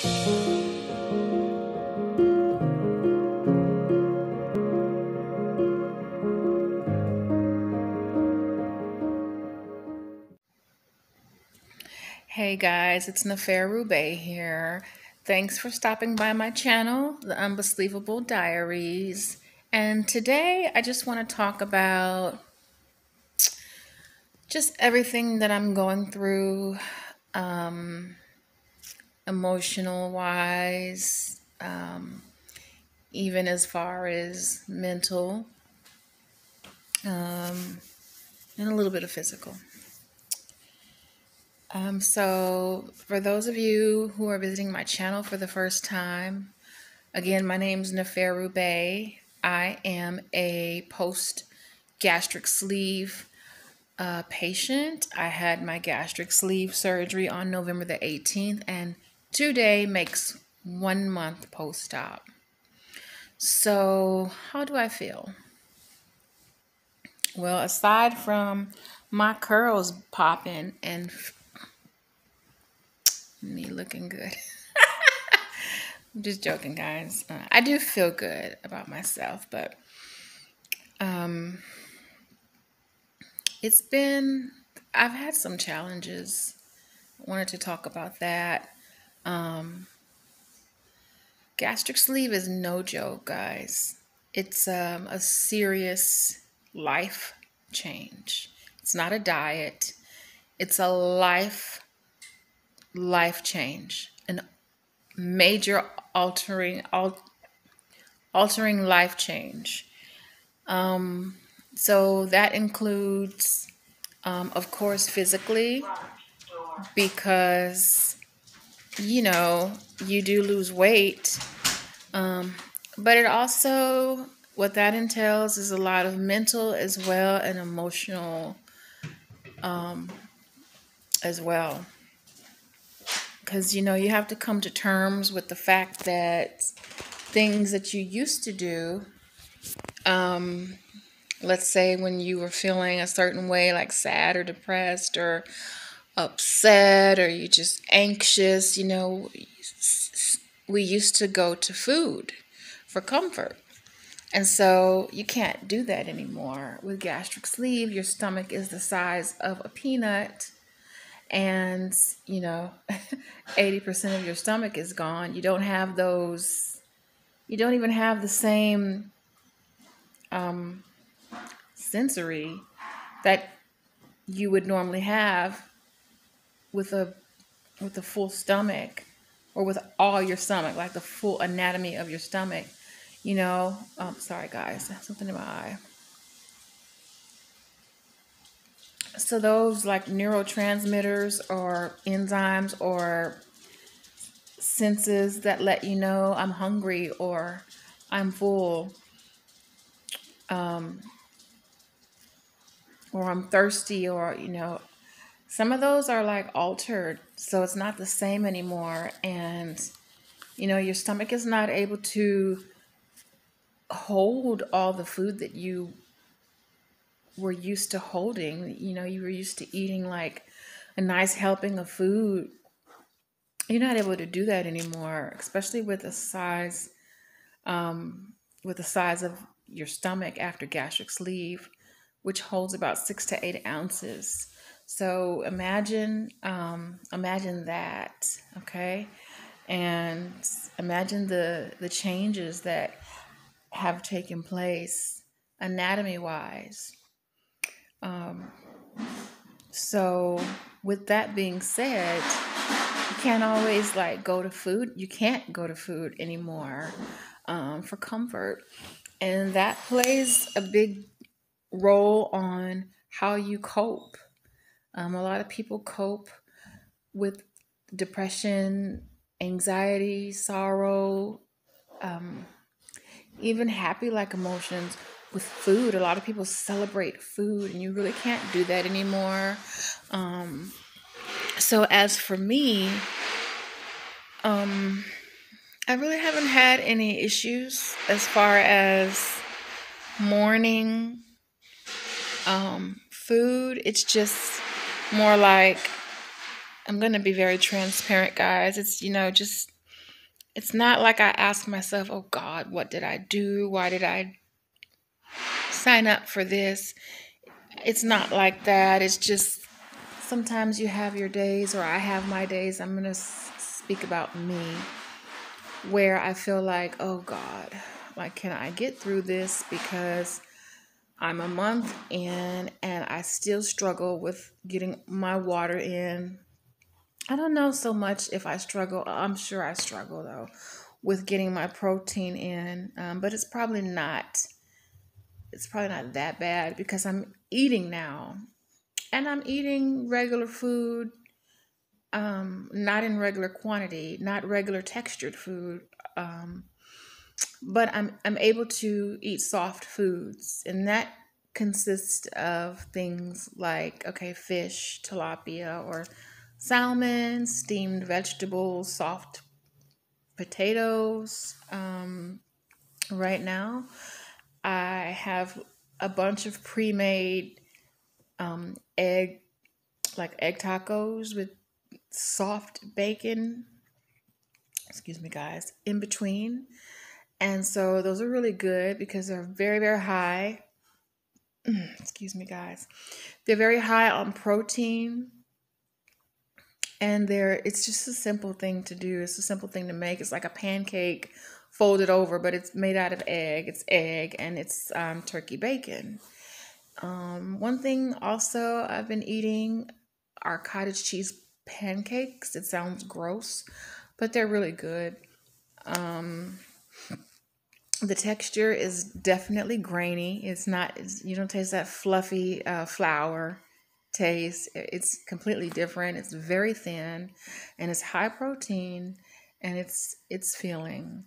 Hey guys, it's Nefair Rube here. Thanks for stopping by my channel, The Unbelievable Diaries. And today I just want to talk about just everything that I'm going through, um, emotional wise, even as far as mental, um, and a little bit of physical. So for those of you who are visiting my channel for the first time, again, my name is Nefair Rube. I am a post-gastric sleeve patient. I had my gastric sleeve surgery on November the 18th, and today makes 1 month post-op. So how do I feel? Well, aside from my curls popping and me looking good. I'm just joking, guys. I do feel good about myself, but I've had some challenges. I wanted to talk about that. Gastric sleeve is no joke, guys. It's a serious life change. It's not a diet. It's a life change, an major altering life change. So that includes, of course, physically, because you do lose weight, but it also, what that entails is a lot of mental as well and emotional as well. Because, you have to come to terms with the fact that things that you used to do, let's say when you were feeling a certain way, like sad or depressed or upset, or you just anxious, we used to go to food for comfort. And so you can't do that anymore. With gastric sleeve, your stomach is the size of a peanut, and 80% of your stomach is gone. You don't have those, you don't even have the same sensory that you would normally have with a full stomach, or with all your stomach, like the full anatomy of your stomach. Sorry guys, something in my eye. So those like neurotransmitters or enzymes or senses that let you know I'm hungry or I'm full, or I'm thirsty, or some of those are like altered, so it's not the same anymore. And your stomach is not able to hold all the food that you were used to holding. You were used to eating like a nice helping of food. You're not able to do that anymore, especially with the size of your stomach after gastric sleeve, which holds about 6 to 8 ounces. So imagine that, okay? And imagine the changes that have taken place anatomy wise. So with that being said, you can't always go to food. You can't go to food anymore for comfort. And that plays a big role on how you cope. A lot of people cope with depression, anxiety, sorrow, even happy emotions with food. A lot of people celebrate food, and you really can't do that anymore. So as for me, I really haven't had any issues as far as morning food. It's just more like, I'm going to be very transparent, guys. It's, just it's not like I ask myself, oh God, what did I do? Why did I sign up for this? It's not like that. It's just sometimes you have your days, or I have my days. I'm going to speak about me, where I feel like, oh God, like, can I get through this? Because I'm a month in and I still struggle with getting my water in. I don't know so much if I struggle. I'm sure I struggle though with getting my protein in, but it's probably not. It's probably not that bad because I'm eating now, and I'm eating regular food, not in regular quantity, not regular textured food. Um, but I'm able to eat soft foods, and that consists of things like, okay, fish, tilapia, or salmon, steamed vegetables, soft potatoes. Right now, I have a bunch of pre-made egg, like egg tacos with soft bacon. Excuse me, guys, in between. And so those are really good because they're very, very high. Excuse me, guys. They're very high on protein, and it's just a simple thing to do. It's a simple thing to make. It's like a pancake folded over, but it's made out of egg. It's egg, and it's turkey bacon. One thing also I've been eating are cottage cheese pancakes. It sounds gross, but they're really good. The texture is definitely grainy. It's not, you don't taste that fluffy flour taste. It's completely different. It's very thin, and it's high protein, and it's filling.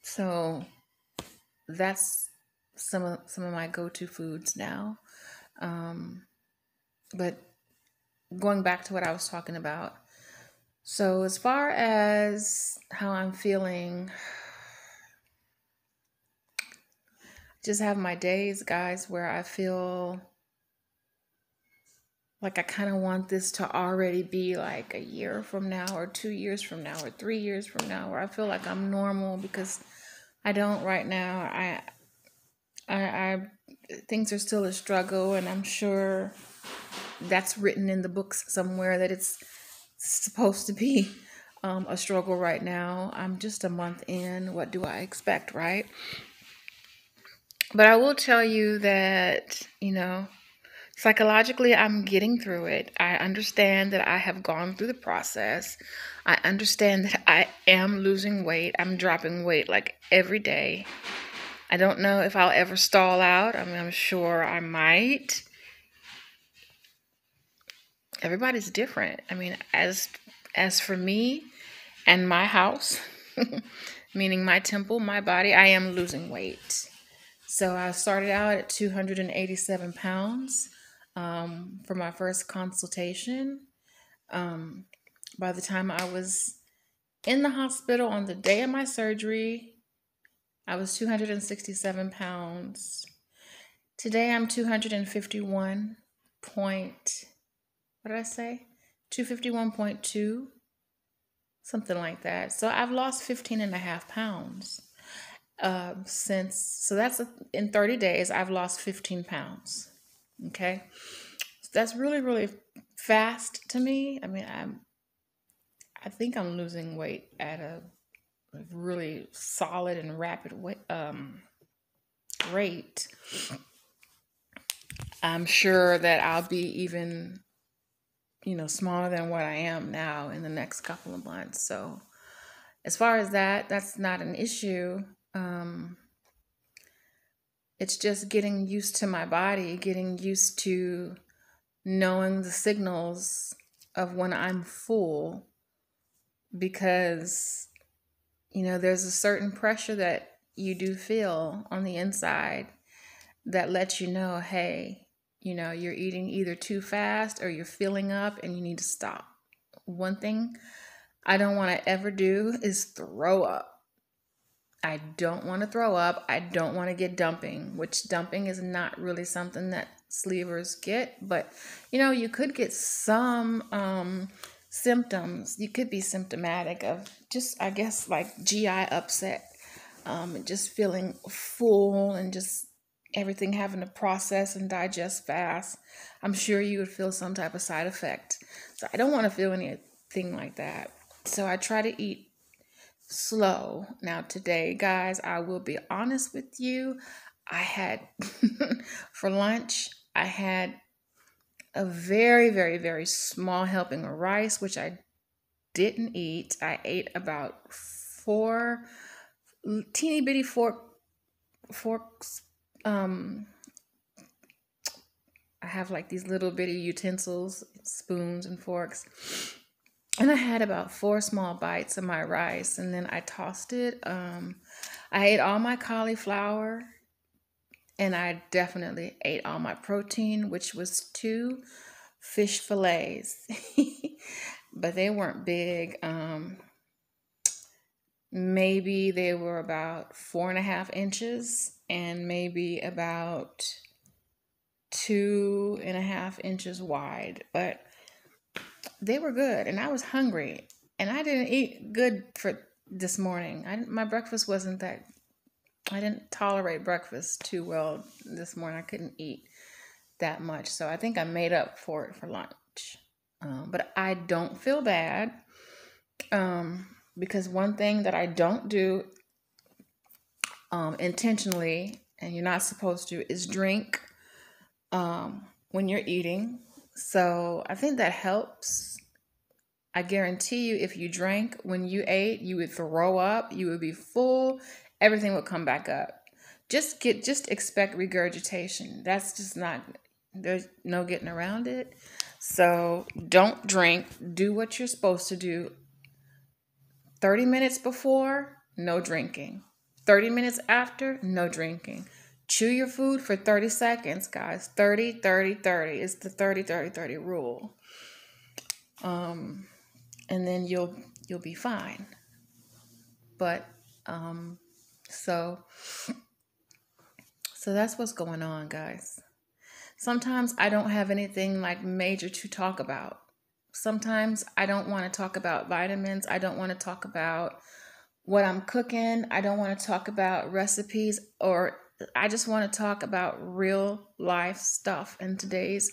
So that's some of my go-to foods now. But going back to what I was talking about. So as far as how I'm feeling, just have my days, guys, where I feel like I kind of want this to already be like a year from now, or 2 years from now, or 3 years from now, where I feel like I'm normal, because I don't right now. I things are still a struggle, and I'm sure that's written in the books somewhere that it's supposed to be a struggle right now. I'm just a month in. What do I expect, right? But I will tell you that, psychologically, I'm getting through it. I understand that I have gone through the process. I understand that I am losing weight. I'm dropping weight like every day. I don't know if I'll ever stall out. I mean, I'm sure I might. Everybody's different. I mean, as for me and my house, meaning my temple, my body, I am losing weight. So I started out at 287 pounds for my first consultation. By the time I was in the hospital on the day of my surgery, I was 267 pounds. Today I'm 251 point, what did I say? 251.2, something like that. So I've lost 15 and a half pounds. So that's in 30 days, I've lost 15 pounds. Okay. So that's really, really fast to me. I mean, I think I'm losing weight at a really solid and rapid rate. I'm sure that I'll be even, smaller than what I am now in the next couple of months. So as far as that's not an issue. It's just getting used to my body, getting used to knowing the signals of when I'm full, because, there's a certain pressure that you do feel on the inside that lets you know, hey, you're eating either too fast or you're filling up and you need to stop. One thing I don't want to ever do is throw up. I don't want to throw up. I don't want to get dumping, which dumping is not really something that sleevers get. But, you could get some symptoms. You could be symptomatic of just, I guess, like GI upset, and just feeling full and just everything having to process and digest fast. I'm sure you would feel some type of side effect. So I don't want to feel anything like that. So I try to eat slow. Now, today, guys, I will be honest with you. I had, for lunch, I had a very, very, very small helping of rice, which I didn't eat. I ate about 4 teeny bitty forks. I have like these little bitty utensils, spoons and forks. And I had about 4 small bites of my rice, and then I tossed it. I ate all my cauliflower, and I definitely ate all my protein, which was 2 fish fillets. But they weren't big. Maybe they were about 4.5 inches and maybe about 2.5 inches wide. But they were good, and I was hungry, and I didn't eat good for this morning. My breakfast wasn't that. I didn't tolerate breakfast too well this morning. I couldn't eat that much, so I think I made up for it for lunch. But I don't feel bad, because one thing that I don't do intentionally, and you're not supposed to, is drink when you're eating. So I think that helps. I guarantee you, if you drank when you ate, you would throw up, you would be full, everything would come back up. Just expect regurgitation. That's just not, there's no getting around it. So don't drink. Do what you're supposed to do. 30 minutes before, no drinking. 30 minutes after, no drinking. Chew your food for 30 seconds, guys. 30, 30, 30. It's the 30, 30, 30 rule. And then you'll be fine. But so that's what's going on, guys. Sometimes I don't have anything like major to talk about. Sometimes I don't want to talk about vitamins. I don't want to talk about what I'm cooking. I don't want to talk about recipes, or I just want to talk about real life stuff. And today's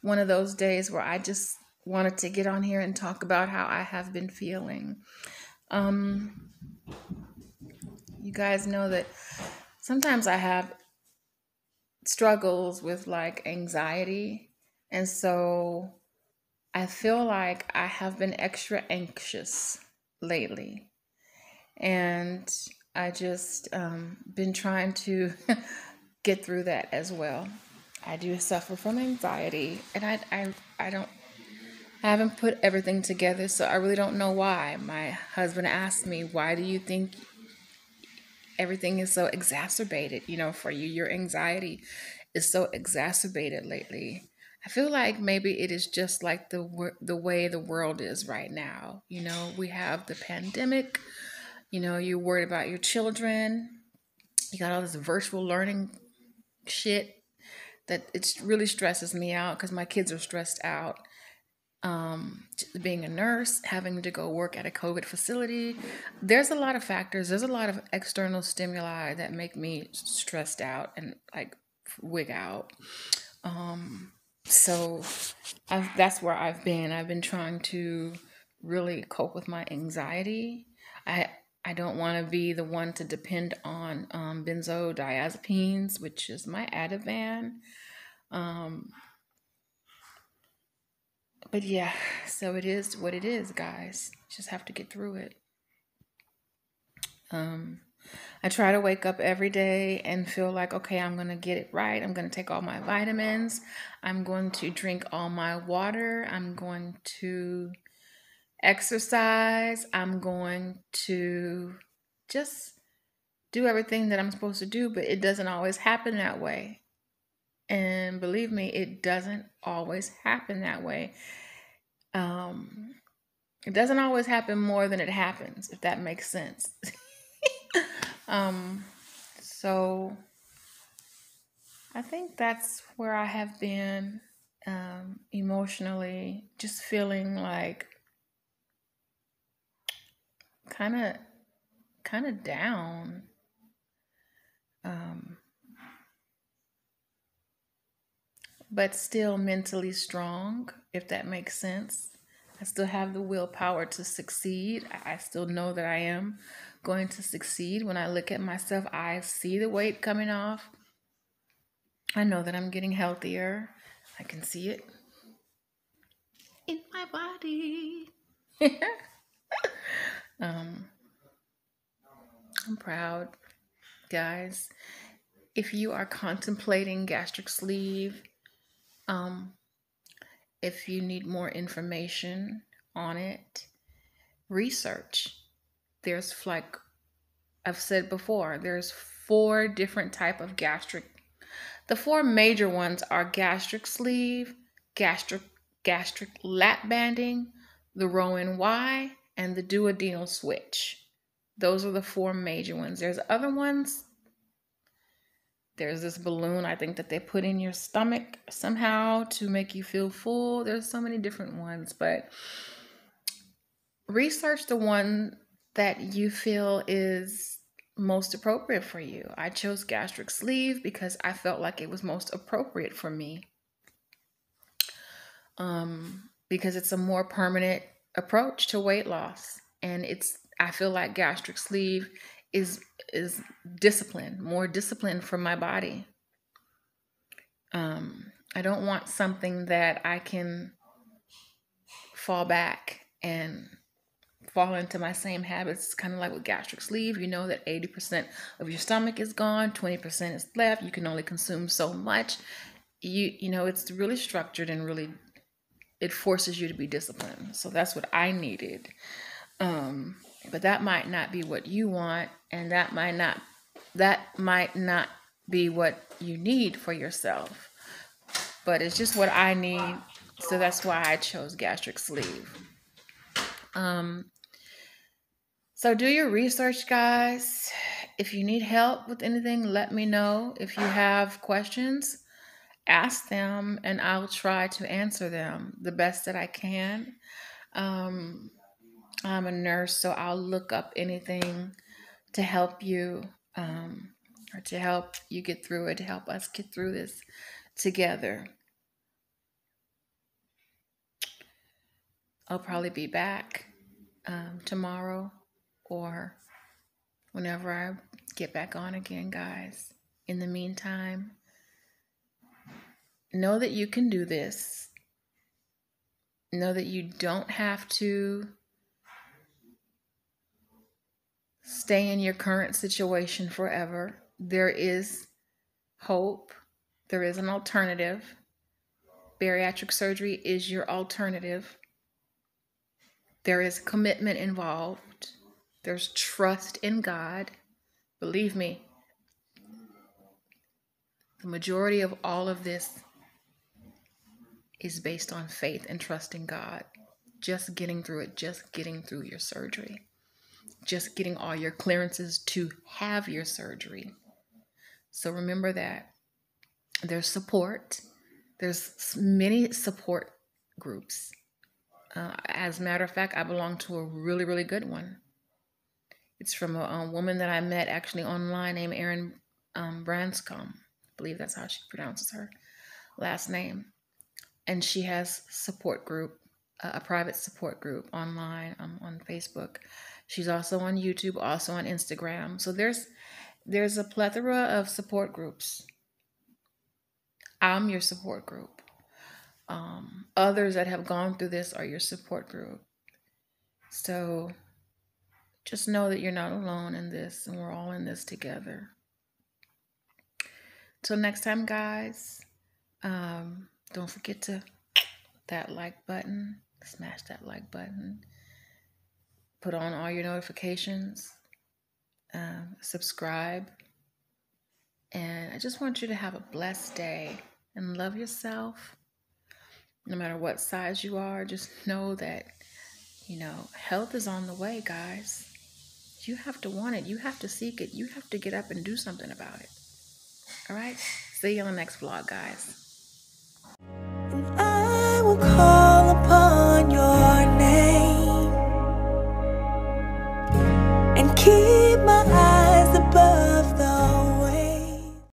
one of those days where I just wanted to get on here and talk about how I have been feeling. You guys know that sometimes I have struggles with like anxiety, and so I feel like I have been extra anxious lately, and I just been trying to get through that as well. I do suffer from anxiety, and I haven't put everything together, so I really don't know why. My husband asked me, "Why do you think everything is so exacerbated, for you? Your anxiety is so exacerbated lately." I feel like maybe it is just like the way the world is right now. We have the pandemic. You're worried about your children. You got all this virtual learning shit that it really stresses me out because my kids are stressed out. Being a nurse, having to go work at a COVID facility. There's a lot of factors. There's a lot of external stimuli that make me stressed out and like wig out. So that's where I've been. I've been trying to really cope with my anxiety. I don't want to be the one to depend on benzodiazepines, which is my Ativan. But yeah, so it is what it is, guys. Just have to get through it. I try to wake up every day and feel like, okay, I'm going to get it right. I'm going to take all my vitamins. I'm going to drink all my water. I'm going to exercise. I'm going to just do everything that I'm supposed to do, but it doesn't always happen that way. And believe me, it doesn't always happen that way. It doesn't always happen more than it happens, if that makes sense. So I think that's where I have been emotionally, just feeling like kind of down. But still mentally strong, if that makes sense. I still have the willpower to succeed. I still know that I am going to succeed. When I look at myself, I see the weight coming off. I know that I'm getting healthier. I can see it in my body. I'm proud, guys. If you are contemplating gastric sleeve, if you need more information on it, research. There's, like I've said before, there's 4 different type of gastric. The 4 major ones are gastric sleeve, gastric lap banding, the Rowan Y, and the duodenal switch. Those are the 4 major ones. There's other ones. There's this balloon, I think, that they put in your stomach somehow to make you feel full. There's so many different ones, but research the one that you feel is most appropriate for you. I chose gastric sleeve because I felt like it was most appropriate for me. Because it's a more permanent approach to weight loss. And I feel like gastric sleeve is discipline, more discipline for my body. I don't want something that I can fall back and fall into my same habits. It's kind of like with gastric sleeve. You know that 80% of your stomach is gone, 20% is left. You can only consume so much. You know, it's really structured and really, it forces you to be disciplined. So that's what I needed. But that might not be what you want, and that might not be what you need for yourself. But it's just what I need, so that's why I chose gastric sleeve. So do your research, guys. If you need help with anything, let me know. If you have questions, ask them, and I'll try to answer them the best that I can. I'm a nurse, so I'll look up anything to help you, or to help you get through it, to help us get through this together. I'll probably be back tomorrow or whenever I get back on again, guys. In the meantime, know that you can do this. Know that you don't have to stay in your current situation forever. There is hope. There is an alternative. Bariatric surgery is your alternative. There is commitment involved. There's trust in God. Believe me, the majority of all of this is based on faith and trust in God. Just getting through it, just getting through your surgery, just getting all your clearances to have your surgery. So remember that there's support. There's many support groups. As a matter of fact, I belong to a really, really good one. It's from a woman that I met actually online named Erin Branscombe. I believe that's how she pronounces her last name. And she has support group, a private support group online on Facebook. She's also on YouTube, also on Instagram. So there's a plethora of support groups. I'm your support group. Others that have gone through this are your support group. So just know that you're not alone in this, and we're all in this together. Till next time, guys, don't forget to that like button, smash that like button, put on all your notifications, subscribe, and I just want you to have a blessed day and love yourself. No matter what size you are, just know that, health is on the way, guys. You have to want it. You have to seek it. You have to get up and do something about it. All right? See you on the next vlog, guys. And I will call upon your name. keep